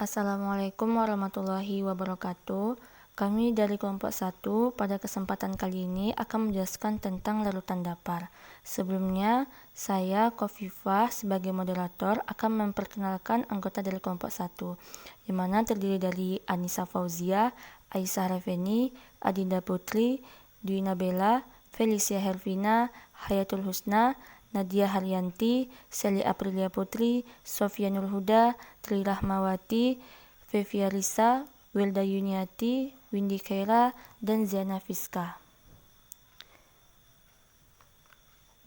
Assalamualaikum warahmatullahi wabarakatuh. Kami dari kelompok 1 pada kesempatan kali ini akan menjelaskan tentang larutan dapar. Sebelumnya, saya Kofifah sebagai moderator akan memperkenalkan anggota dari kelompok 1, yang mana terdiri dari Anissa Fauzia, Aisyah Reveni, Adinda Putri, Dwi Nabela, Felicia Hervina, Hayatul Husna, Nadia Haryanti, Seli Aprilia Putri, Sofia Nurhuda, Tri Rahmawati, Fevia Risa, Wilda Yuniati, Windy Khaira, dan Ziana Fiska.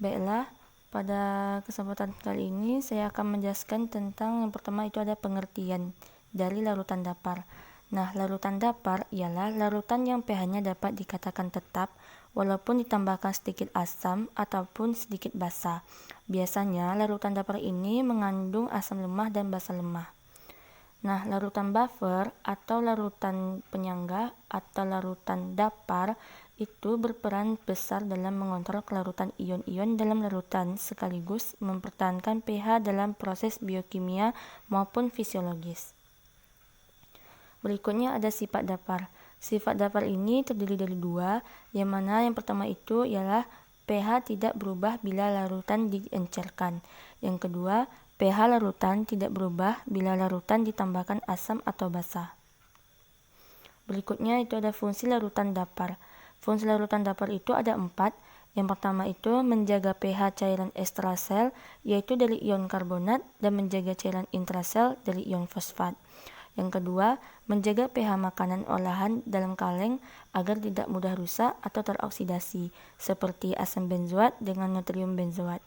Baiklah, pada kesempatan kali ini saya akan menjelaskan tentang yang pertama itu ada pengertian dari larutan dapar. Nah, larutan dapar ialah larutan yang pH-nya dapat dikatakan tetap walaupun ditambahkan sedikit asam ataupun sedikit basa. Biasanya larutan dapar ini mengandung asam lemah dan basa lemah. Nah, larutan buffer atau larutan penyangga atau larutan dapar itu berperan besar dalam mengontrol kelarutan ion-ion dalam larutan sekaligus mempertahankan pH dalam proses biokimia maupun fisiologis. Berikutnya ada sifat dapar. Sifat dapar ini terdiri dari dua, yang mana yang pertama itu ialah pH tidak berubah bila larutan diencerkan. Yang kedua, pH larutan tidak berubah bila larutan ditambahkan asam atau basa. Berikutnya itu ada fungsi larutan dapar. Fungsi larutan dapar itu ada 4. Yang pertama itu menjaga pH cairan ekstrasel, yaitu dari ion karbonat, dan menjaga cairan intrasel dari ion fosfat. Yang kedua, menjaga pH makanan olahan dalam kaleng agar tidak mudah rusak atau teroksidasi, seperti asam benzoat dengan natrium benzoat.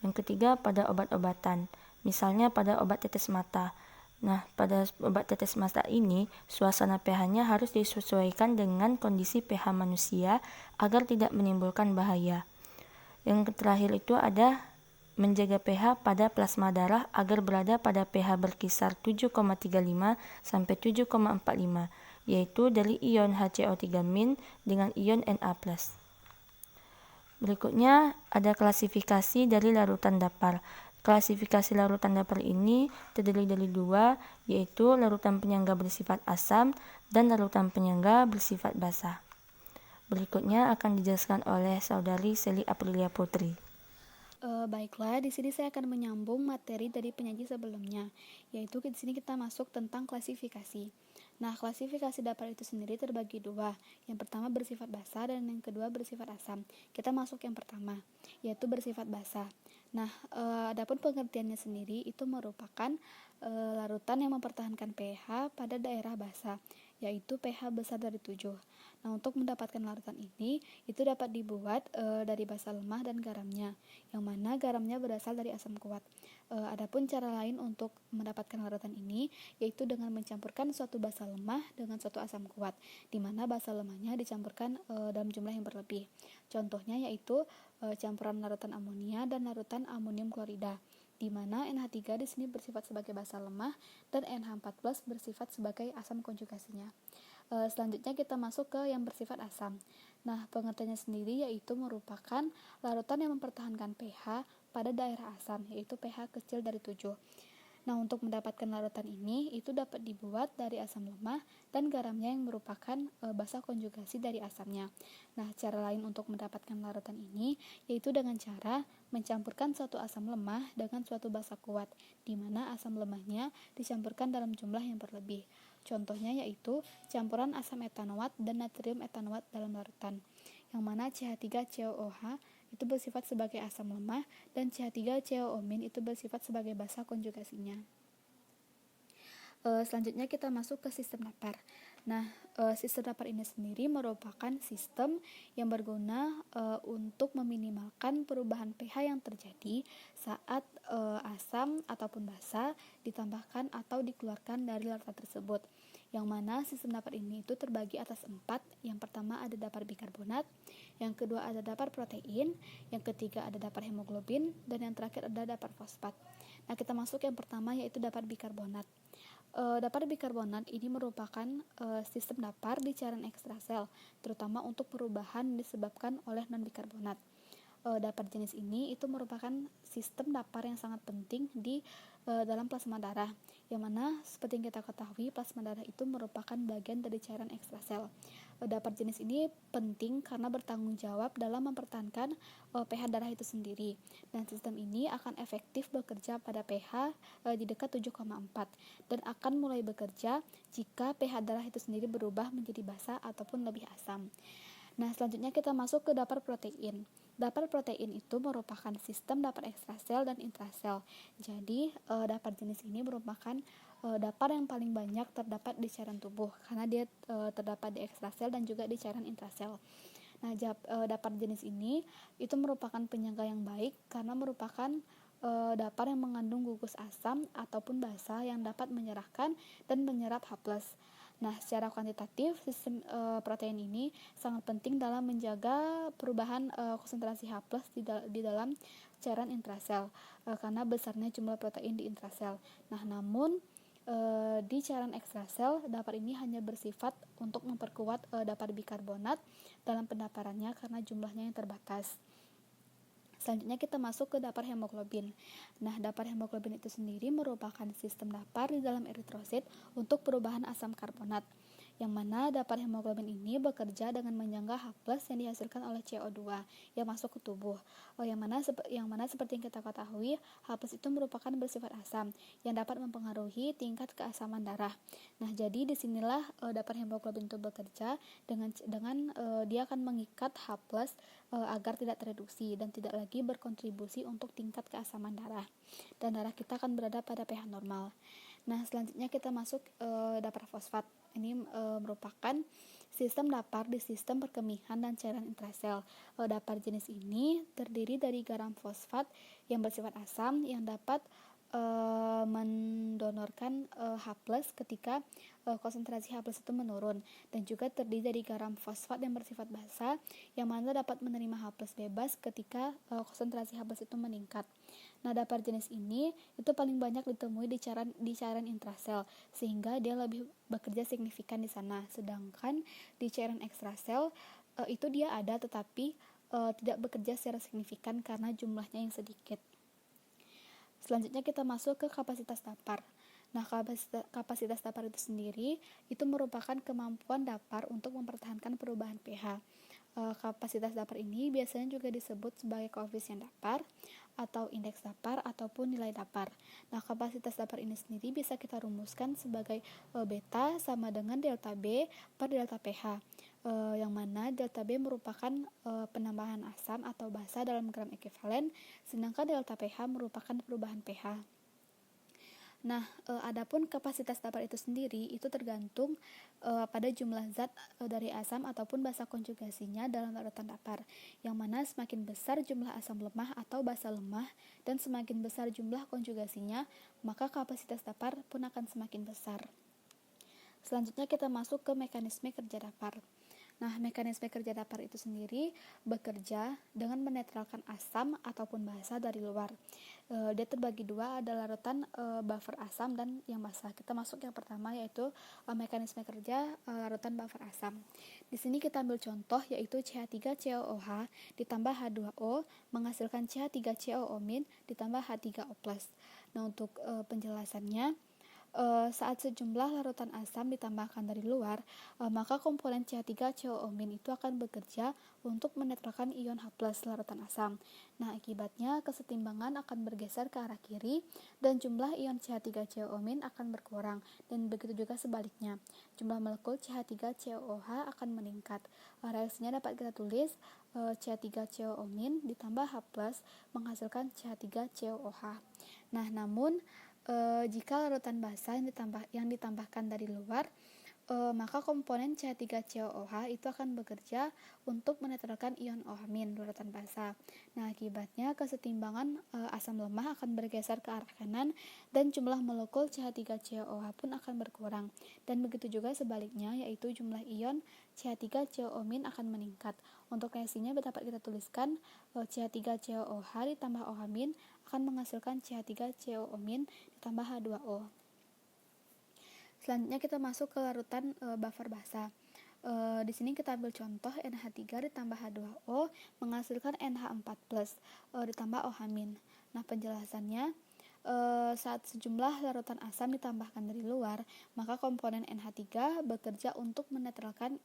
Yang ketiga, pada obat-obatan, misalnya pada obat tetes mata. Nah, pada obat tetes mata ini, suasana pH-nya harus disesuaikan dengan kondisi pH manusia agar tidak menimbulkan bahaya. Yang terakhir itu ada menjaga pH pada plasma darah agar berada pada pH berkisar 7,35 sampai 7,45, yaitu dari ion HCO3- dengan ion Na+. Berikutnya ada klasifikasi dari larutan dapar. Klasifikasi larutan dapar ini terdiri dari dua, yaitu larutan penyangga bersifat asam dan larutan penyangga bersifat basa. Berikutnya akan dijelaskan oleh saudari Seli Aprilia Putri. Baiklah, di sini saya akan menyambung materi dari penyaji sebelumnya, yaitu di sini kita masuk tentang klasifikasi. Nah, klasifikasi dapar itu sendiri terbagi dua. Yang pertama bersifat basa dan yang kedua bersifat asam. Kita masuk yang pertama, yaitu bersifat basa. Nah, adapun pengertiannya sendiri itu merupakan larutan yang mempertahankan pH pada daerah basa, yaitu pH besar dari 7. Nah, untuk mendapatkan larutan ini, itu dapat dibuat dari basa lemah dan garamnya, yang mana garamnya berasal dari asam kuat. Adapun cara lain untuk mendapatkan larutan ini, yaitu dengan mencampurkan suatu basa lemah dengan suatu asam kuat, di mana basa lemahnya dicampurkan dalam jumlah yang berlebih. Contohnya yaitu campuran larutan amonia dan larutan amonium klorida, di mana NH3 di sini bersifat sebagai basa lemah dan NH14 bersifat sebagai asam konjugasinya. Selanjutnya kita masuk ke yang bersifat asam. Nah, pengertiannya sendiri yaitu merupakan larutan yang mempertahankan pH pada daerah asam, yaitu pH kecil dari 7. Nah, untuk mendapatkan larutan ini, itu dapat dibuat dari asam lemah dan garamnya yang merupakan basa konjugasi dari asamnya. Nah, cara lain untuk mendapatkan larutan ini, yaitu dengan cara mencampurkan suatu asam lemah dengan suatu basa kuat, di mana asam lemahnya dicampurkan dalam jumlah yang berlebih. Contohnya yaitu campuran asam etanoat dan natrium etanoat dalam larutan, yang mana CH3COOH itu bersifat sebagai asam lemah dan CH3COO- itu bersifat sebagai basa konjugasinya. Selanjutnya kita masuk ke sistem dapar. Nah, sistem dapar ini sendiri merupakan sistem yang berguna untuk meminimalkan perubahan pH yang terjadi saat asam ataupun basa ditambahkan atau dikeluarkan dari larutan tersebut. Yang mana sistem dapar ini itu terbagi atas 4. Yang pertama ada dapar bikarbonat, yang kedua ada dapar protein, yang ketiga ada dapar hemoglobin, dan yang terakhir ada dapar fosfat. Nah, kita masuk yang pertama yaitu dapar bikarbonat. Dapar bikarbonat ini merupakan sistem dapar di cairan ekstrasel, terutama untuk perubahan disebabkan oleh non-bikarbonat. Dapar jenis ini itu merupakan sistem dapar yang sangat penting di dalam plasma darah, yang mana seperti yang kita ketahui plasma darah itu merupakan bagian dari cairan ekstrasel. Dapar jenis ini penting karena bertanggung jawab dalam mempertahankan pH darah itu sendiri, dan sistem ini akan efektif bekerja pada pH di dekat 7,4 dan akan mulai bekerja jika pH darah itu sendiri berubah menjadi basa ataupun lebih asam. Nah, selanjutnya kita masuk ke dapar protein. Dapar protein itu merupakan sistem dapar ekstrasel dan intrasel. Jadi, dapar jenis ini merupakan dapar yang paling banyak terdapat di cairan tubuh karena dia terdapat di ekstrasel dan juga di cairan intrasel. Nah, dapar jenis ini itu merupakan penyangga yang baik karena merupakan dapar yang mengandung gugus asam ataupun basa yang dapat menyerahkan dan menyerap H+. Nah, secara kuantitatif, sistem protein ini sangat penting dalam menjaga perubahan konsentrasi H+ di dalam cairan intrasel karena besarnya jumlah protein di intrasel. Nah, namun di cairan ekstrasel, dapar ini hanya bersifat untuk memperkuat dapar bikarbonat dalam pendaparannya karena jumlahnya yang terbatas. Selanjutnya kita masuk ke dapar hemoglobin. Nah, dapar hemoglobin itu sendiri merupakan sistem dapar di dalam eritrosit untuk perubahan asam karbonat, yang mana dapar hemoglobin ini bekerja dengan menyangga H+ yang dihasilkan oleh CO2 yang masuk ke tubuh. Yang mana seperti yang kita ketahui, H+ itu merupakan bersifat asam yang dapat mempengaruhi tingkat keasaman darah. Nah, jadi disinilah dapar hemoglobin itu bekerja dengan dia akan mengikat H+ agar tidak tereduksi dan tidak lagi berkontribusi untuk tingkat keasaman darah. Dan darah kita akan berada pada pH normal. Nah, selanjutnya kita masuk dapar fosfat. Ini merupakan sistem dapar di sistem perkemihan dan cairan intrasel. Dapar jenis ini terdiri dari garam fosfat yang bersifat asam yang dapat mendonorkan H+ ketika konsentrasi H+ itu menurun, dan juga terdiri dari garam fosfat yang bersifat basa yang mana dapat menerima H+ bebas ketika konsentrasi H+ itu meningkat. Nah, dapar jenis ini itu paling banyak ditemui di cairan intrasel sehingga dia lebih bekerja signifikan di sana. Sedangkan di cairan ekstrasel itu dia ada tetapi tidak bekerja secara signifikan karena jumlahnya yang sedikit. Selanjutnya kita masuk ke kapasitas dapar. Nah, kapasitas dapar itu sendiri itu merupakan kemampuan dapar untuk mempertahankan perubahan pH. Kapasitas dapar ini biasanya juga disebut sebagai koefisien dapar atau indeks dapar ataupun nilai dapar. Nah, kapasitas dapar ini sendiri bisa kita rumuskan sebagai beta sama dengan delta B per delta pH. Yang mana delta B merupakan penambahan asam atau basa dalam gram ekivalen, sedangkan delta pH merupakan perubahan pH. Nah, adapun kapasitas dapar itu sendiri itu tergantung pada jumlah zat dari asam ataupun basa konjugasinya dalam larutan dapar, yang mana semakin besar jumlah asam lemah atau basa lemah dan semakin besar jumlah konjugasinya, maka kapasitas dapar pun akan semakin besar. Selanjutnya kita masuk ke mekanisme kerja dapar. Nah, mekanisme kerja dapar itu sendiri bekerja dengan menetralkan asam ataupun basa dari luar. Dia terbagi dua, ada larutan buffer asam dan yang basa. Kita masuk yang pertama yaitu mekanisme kerja larutan buffer asam. Di sini kita ambil contoh yaitu CH3COOH ditambah H2O menghasilkan CH3COO- ditambah H3O+. Nah, untuk penjelasannya, saat sejumlah larutan asam ditambahkan dari luar, maka komponen CH3COO- itu akan bekerja untuk menetralkan ion H+ larutan asam. Nah, akibatnya kesetimbangan akan bergeser ke arah kiri dan jumlah ion CH3COO- akan berkurang, dan begitu juga sebaliknya. Jumlah molekul CH3COOH akan meningkat. Reaksinya dapat kita tulis CH3COO- ditambah H+ menghasilkan CH3COOH. Nah, namun jika larutan basa yang ditambahkan dari luar, maka komponen CH3COOH itu akan bekerja untuk menetralkan ion OH- larutan basa. Nah, akibatnya kesetimbangan asam lemah akan bergeser ke arah kanan dan jumlah molekul CH3COOH pun akan berkurang. Dan begitu juga sebaliknya, yaitu jumlah ion CH3COO- akan meningkat. Untuk reaksinya dapat kita tuliskan CH3COOH ditambah OH- akan menghasilkan CH3COO- ditambah H2O. Selanjutnya kita masuk ke larutan buffer basa. Di sini kita ambil contoh NH3 ditambah H2O menghasilkan NH4+ ditambah OH-. Nah, penjelasannya, Saat sejumlah larutan asam ditambahkan dari luar, maka komponen NH3 bekerja untuk menetralkan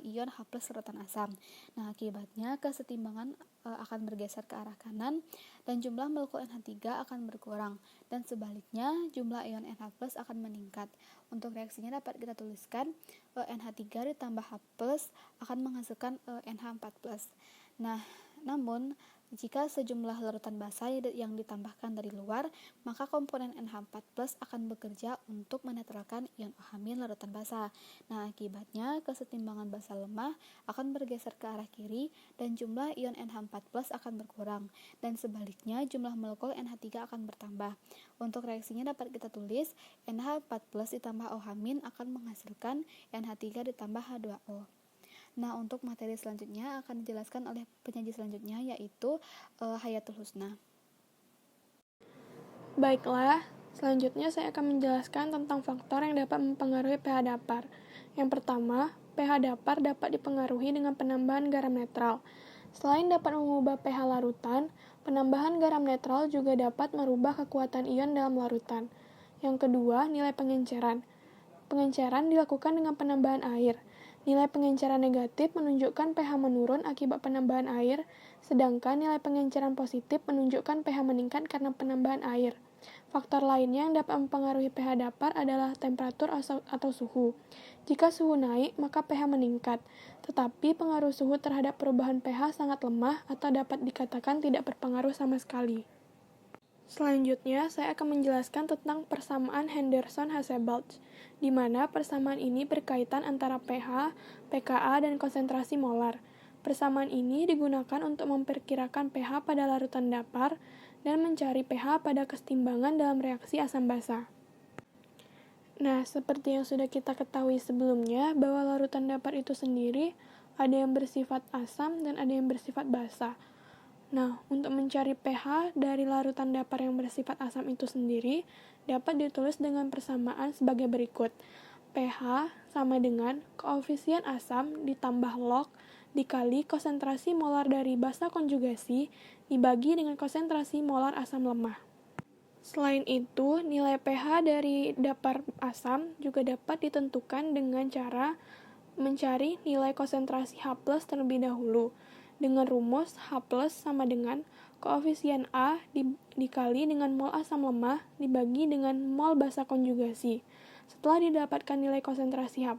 ion H+ larutan asam. Nah, akibatnya kesetimbangan akan bergeser ke arah kanan dan jumlah molekul NH3 akan berkurang, dan sebaliknya jumlah ion NH+ akan meningkat. Untuk reaksinya dapat kita tuliskan NH3 ditambah H+ akan menghasilkan NH4+. Nah, namun jika sejumlah larutan basa yang ditambahkan dari luar, maka komponen NH4+ akan bekerja untuk menetralkan ion OH- larutan basa. Nah, akibatnya kesetimbangan basa lemah akan bergeser ke arah kiri dan jumlah ion NH4+ akan berkurang, dan sebaliknya jumlah molekul NH3 akan bertambah. Untuk reaksinya dapat kita tulis NH4+ ditambah OH- akan menghasilkan NH3 ditambah H2O. Nah, untuk materi selanjutnya akan dijelaskan oleh penyaji selanjutnya, yaitu Hayatul Husna. Baiklah, selanjutnya saya akan menjelaskan tentang faktor yang dapat mempengaruhi pH dapar. Yang pertama, pH dapar dapat dipengaruhi dengan penambahan garam netral. Selain dapat mengubah pH larutan, penambahan garam netral juga dapat merubah kekuatan ion dalam larutan. Yang kedua, nilai pengenceran. Pengenceran dilakukan dengan penambahan air. Nilai pengenceran negatif menunjukkan pH menurun akibat penambahan air, sedangkan nilai pengenceran positif menunjukkan pH meningkat karena penambahan air. Faktor lainnya yang dapat mempengaruhi pH dapar adalah temperatur atau suhu. Jika suhu naik, maka pH meningkat, tetapi pengaruh suhu terhadap perubahan pH sangat lemah atau dapat dikatakan tidak berpengaruh sama sekali. Selanjutnya, saya akan menjelaskan tentang persamaan Henderson-Hasselbalch, di mana persamaan ini berkaitan antara pH, pKa, dan konsentrasi molar. Persamaan ini digunakan untuk memperkirakan pH pada larutan dapar dan mencari pH pada kesetimbangan dalam reaksi asam basa. Nah, seperti yang sudah kita ketahui sebelumnya, bahwa larutan dapar itu sendiri ada yang bersifat asam dan ada yang bersifat basa. Nah, untuk mencari pH dari larutan dapar yang bersifat asam itu sendiri dapat ditulis dengan persamaan sebagai berikut. pH sama dengan koefisien asam ditambah log dikali konsentrasi molar dari basa konjugasi dibagi dengan konsentrasi molar asam lemah. Selain itu, nilai pH dari dapar asam juga dapat ditentukan dengan cara mencari nilai konsentrasi H+ terlebih dahulu, dengan rumus H+ sama dengan koefisien A dikali dengan mol asam lemah dibagi dengan mol basa konjugasi. Setelah didapatkan nilai konsentrasi H+,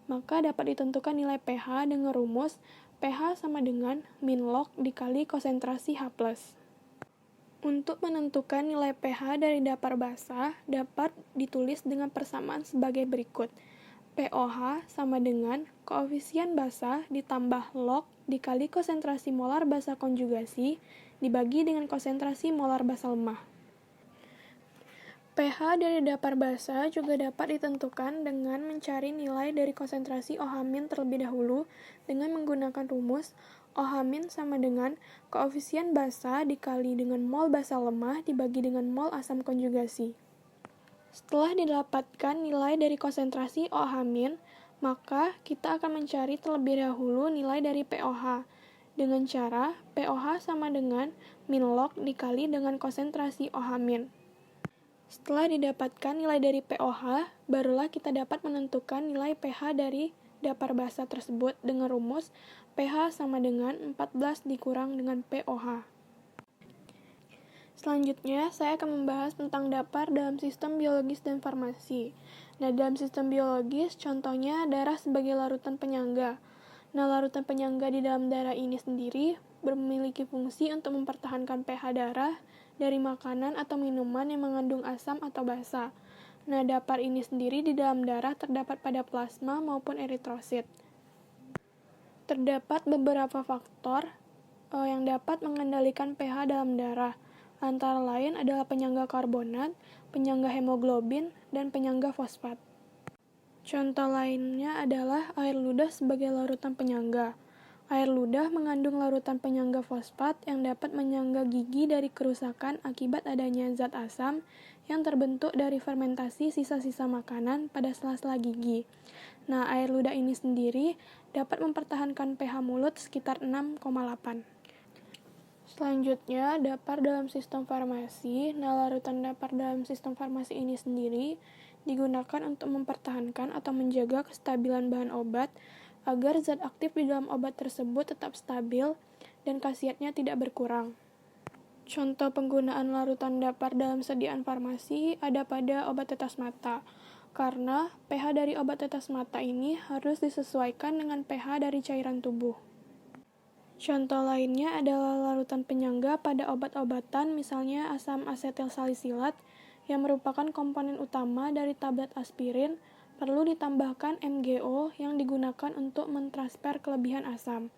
maka dapat ditentukan nilai pH dengan rumus pH sama dengan min log dikali konsentrasi H+. Untuk menentukan nilai pH dari dapar basa dapat ditulis dengan persamaan sebagai berikut. pOH sama dengan koefisien basa ditambah log dikali konsentrasi molar basa konjugasi dibagi dengan konsentrasi molar basa lemah. pH dari dapar basa juga dapat ditentukan dengan mencari nilai dari konsentrasi OH- terlebih dahulu dengan menggunakan rumus OH- sama dengan koefisien basa dikali dengan mol basa lemah dibagi dengan mol asam konjugasi. Setelah didapatkan nilai dari konsentrasi OH-, maka kita akan mencari terlebih dahulu nilai dari pOH dengan cara pOH sama dengan min log dikali dengan konsentrasi OH-. Setelah didapatkan nilai dari pOH, barulah kita dapat menentukan nilai pH dari dapar basa tersebut dengan rumus pH sama dengan 14 dikurang dengan pOH. Selanjutnya, saya akan membahas tentang dapar dalam sistem biologis dan farmasi. Nah, dalam sistem biologis, contohnya darah sebagai larutan penyangga. Nah, larutan penyangga di dalam darah ini sendiri memiliki fungsi untuk mempertahankan pH darah dari makanan atau minuman yang mengandung asam atau basa. Nah, dapar ini sendiri di dalam darah terdapat pada plasma maupun eritrosit. Terdapat beberapa faktor yang dapat mengendalikan pH dalam darah. Antara lain adalah penyangga karbonat, penyangga hemoglobin, dan penyangga fosfat. Contoh lainnya adalah air ludah sebagai larutan penyangga. Air ludah mengandung larutan penyangga fosfat yang dapat menyangga gigi dari kerusakan akibat adanya zat asam yang terbentuk dari fermentasi sisa-sisa makanan pada sela-sela gigi. Nah, air ludah ini sendiri dapat mempertahankan pH mulut sekitar 6,8. Selanjutnya, dapar dalam sistem farmasi. Nah, larutan dapar dalam sistem farmasi ini sendiri digunakan untuk mempertahankan atau menjaga kestabilan bahan obat agar zat aktif di dalam obat tersebut tetap stabil dan khasiatnya tidak berkurang. Contoh penggunaan larutan dapar dalam sediaan farmasi ada pada obat tetes mata, karena pH dari obat tetes mata ini harus disesuaikan dengan pH dari cairan tubuh. Contoh lainnya adalah larutan penyangga pada obat-obatan, misalnya asam asetil salisilat, yang merupakan komponen utama dari tablet aspirin, perlu ditambahkan MgO yang digunakan untuk mentransfer kelebihan asam.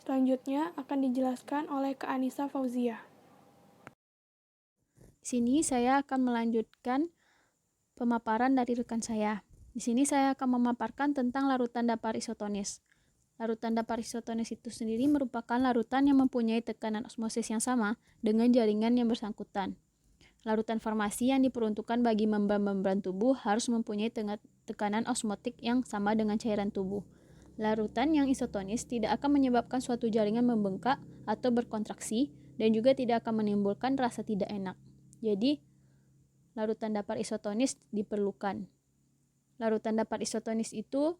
Selanjutnya akan dijelaskan oleh Kak Anissa Fauzia. Di sini saya akan melanjutkan pemaparan dari rekan saya. Di sini saya akan memaparkan tentang larutan dapar isotonis. Larutan dapar isotonis itu sendiri merupakan larutan yang mempunyai tekanan osmosis yang sama dengan jaringan yang bersangkutan. Larutan farmasi yang diperuntukkan bagi membran-membran tubuh harus mempunyai tekanan osmotik yang sama dengan cairan tubuh. Larutan yang isotonis tidak akan menyebabkan suatu jaringan membengkak atau berkontraksi dan juga tidak akan menimbulkan rasa tidak enak. Jadi, larutan dapar isotonis diperlukan. Larutan dapar isotonis itu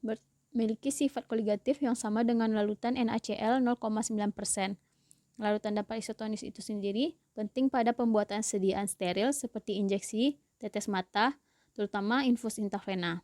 memiliki sifat koligatif yang sama dengan larutan NaCl 0,9%. Larutan dapar isotonis itu sendiri penting pada pembuatan sediaan steril seperti injeksi, tetes mata, terutama infus intravena.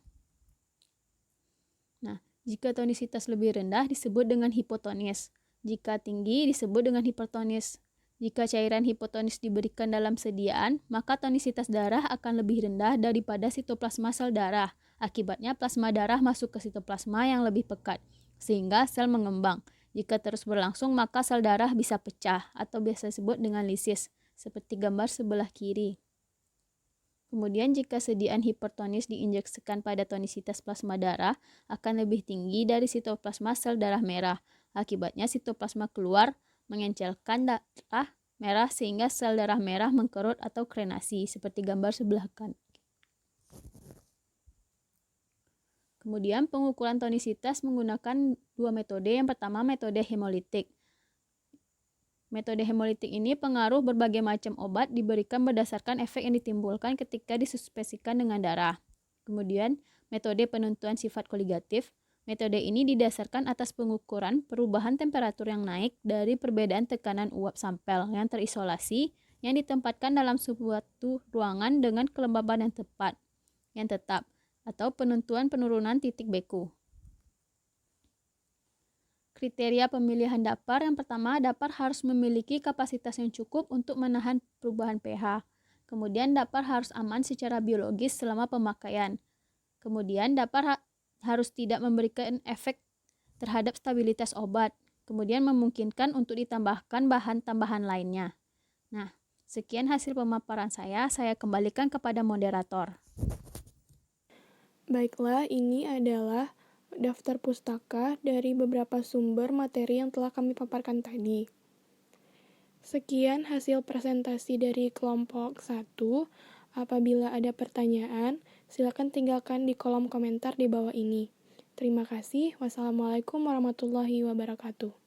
Nah, jika tonisitas lebih rendah disebut dengan hipotonis. Jika tinggi disebut dengan hipertonis. Jika cairan hipotonis diberikan dalam sediaan, maka tonisitas darah akan lebih rendah daripada sitoplasma sel darah. Akibatnya plasma darah masuk ke sitoplasma yang lebih pekat, sehingga sel mengembang. Jika terus berlangsung, maka sel darah bisa pecah atau biasa disebut dengan lisis, seperti gambar sebelah kiri. Kemudian jika sediaan hipertonis diinjeksikan pada tonisitas plasma darah akan lebih tinggi dari sitoplasma sel darah merah. Akibatnya sitoplasma keluar mengencelkan darah merah sehingga sel darah merah mengkerut atau krenasi seperti gambar sebelah kanan. Kemudian pengukuran tonisitas menggunakan dua metode. Yang pertama metode hemolitik. Metode hemolitik ini pengaruh berbagai macam obat diberikan berdasarkan efek yang ditimbulkan ketika disuspensikan dengan darah. Kemudian metode penentuan sifat koligatif. Metode ini didasarkan atas pengukuran perubahan temperatur yang naik dari perbedaan tekanan uap sampel yang terisolasi yang ditempatkan dalam suatu ruangan dengan kelembaban yang tetap atau penentuan penurunan titik beku. Kriteria pemilihan dapar yang pertama, dapar harus memiliki kapasitas yang cukup untuk menahan perubahan pH. Kemudian dapar harus aman secara biologis selama pemakaian. Kemudian dapar harus tidak memberikan efek terhadap stabilitas obat. Kemudian memungkinkan untuk ditambahkan bahan tambahan lainnya. Nah, sekian hasil pemaparan saya kembalikan kepada moderator. Baiklah, ini adalah daftar pustaka dari beberapa sumber materi yang telah kami paparkan tadi. Sekian hasil presentasi dari kelompok 1. Apabila ada pertanyaan, silakan tinggalkan di kolom komentar di bawah ini. Terima kasih. Wassalamualaikum warahmatullahi wabarakatuh.